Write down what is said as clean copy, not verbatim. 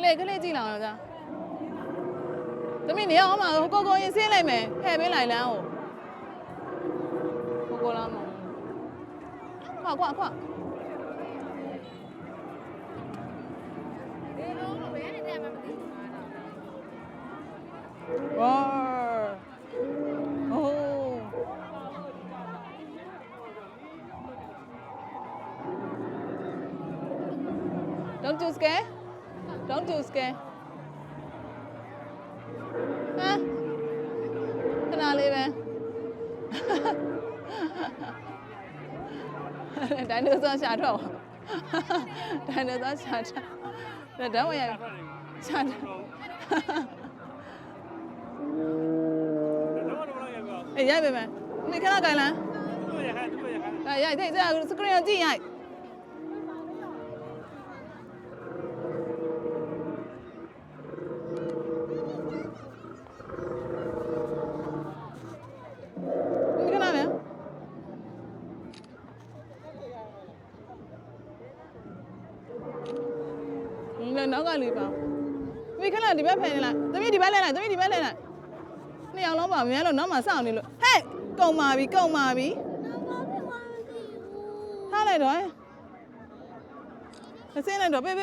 လေးကြည့်လာတော့ကြာသမီးနေအောင်မှာကိုရင်ဆင်းလိုက်မယ်ဖဲ့ပေးလိုက်လမ်းကိုလာမခွာဝါDon't do scare. ဟမ်ခဏလေးပဲဒိုင်နိုဆောရှာတော့ဒိုင်နိုဆောရှာတော့တော့ဝင်ရရှာတော့အေးရိုက်ပဲမယ်ဒီခဏကြိုင်လားရိုက်တဲ့စကရင်ကြည့်ရိုက်နောက်ကလေးပါသမီးခဏဒီဘက်ဖယ်နေလိုက်သမီးဒီဘက်လဲလိုက်နှစ်ယောက်လုံးပါမင်းလို့နောက်မှစောင့်နေလို့ဟဲ့ကုန်ပါပြီထားလိုက်တော့ဆင်းလိုက်တော့ပေး